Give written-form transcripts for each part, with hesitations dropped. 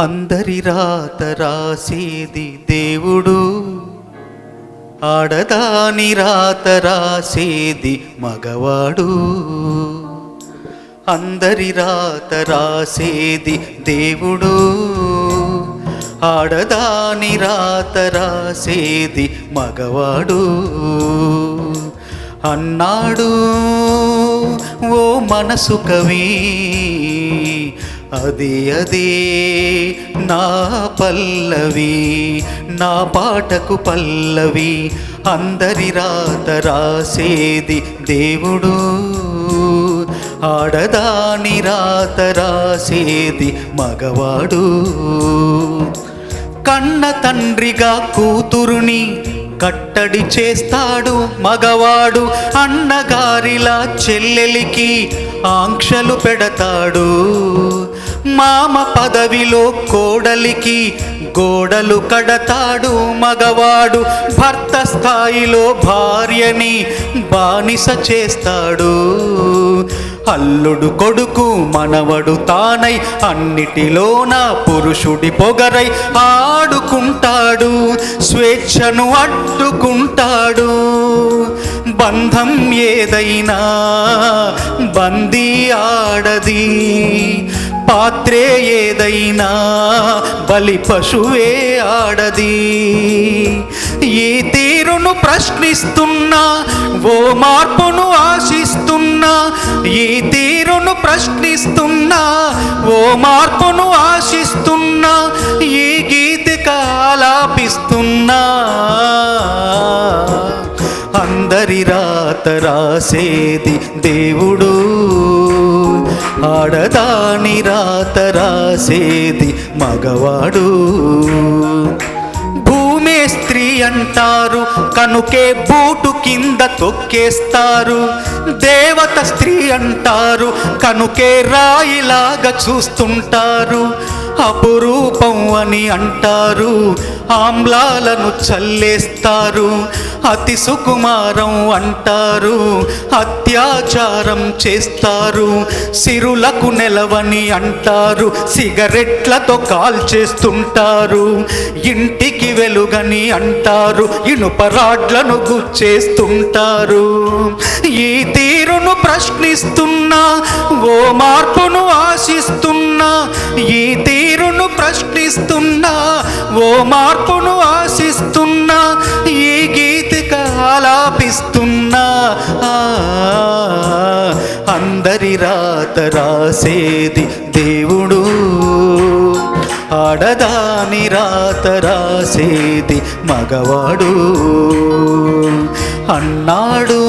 అందరి రాత రాసేది దేవుడు, ఆడదాని రాత రాసేది మగవాడు. అందరి రాత రాసేది దేవుడు, ఆడదాని రాత రాసేది మగవాడు అన్నాడు ఓ మనసు కవి. అదే అదే నా పల్లవి, నా పాటకు పల్లవి. అందరి రాత రాసేది దేవుడు, ఆడదాని రాత రాసేది మగవాడు. కన్న తండ్రిగా కూతురుని కట్టడి చేస్తాడు మగవాడు, అన్నగారిలా చెల్లెలికి ఆంక్షలు పెడతాడు. మామ పదవిలో కోడలికి గోడలు కడతాడు మగవాడు, భర్త స్థాయిలో భార్యని బానిస చేస్తాడు. అల్లుడు కొడుకు మనవడు తానై అన్నిటిలోన పురుషుడి పొగరై ఆడుకుంటాడు, స్వేచ్ఛను అడ్డుకుంటాడు. బంధం ఏదైనా బందీ ఆడది, పాత్రే ఏదైనా బలి పశువే ఆడది. ఈ తీరును ప్రశ్నిస్తున్నా ఓ మార్పును ఆశిస్తున్నా, ఈ తీరును ప్రశ్నిస్తున్నా ఓ మార్పును ఆశిస్తున్నా, ఈ గీతిక ఆలాపిస్తున్నా. అందరి రాత రాసేది దేవుడు, ఆడదాని రాత రాసేది మగవాడు. భూమే స్త్రీ అంటారు కనుకే బూటు కింద తొక్కేస్తారు, దేవత స్త్రీ అంటారు కనుకే రాయిలాగా చూస్తుంటారు. అపురూపం అని అంటారు, ఆమ్లాలను చల్లేస్తారు. అతి సుకుమారం అంటారు, అత్యాచారం చేస్తారు. సిరులకు నెలవని అంటారు, సిగరెట్లతో కాల్చేస్తుంటారు. ఇంటికి వెలుగని అంటారు, ఇనుప రాడ్లను గుచ్చేస్తుంటారు. ఈ తీరును ప్రశ్నిస్తున్నా ఓ మార్పును ఆశిస్తున్నా, ఈ తీరును ప్రశ్నిస్తున్నా ఓ మార్పును ఆశిస్తున్నా, ఈ గీతిక ఆలాపిస్తున్నా. అందరి రాత రాసేది దేవుడు, ఆడదాని రాత రాసేది మగవాడు అన్నాడు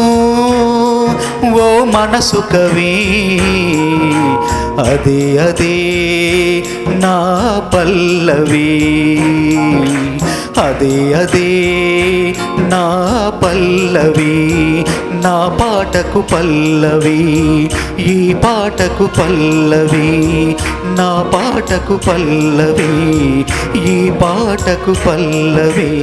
ఓ మనసు కవి. అదే అదే నా పల్లవి, అదే అదే నా పల్లవి, నా పాటకు పల్లవి, ఈ పాటకు పల్లవి, నా పాటకు పల్లవి, ఈ పాటకు పల్లవి.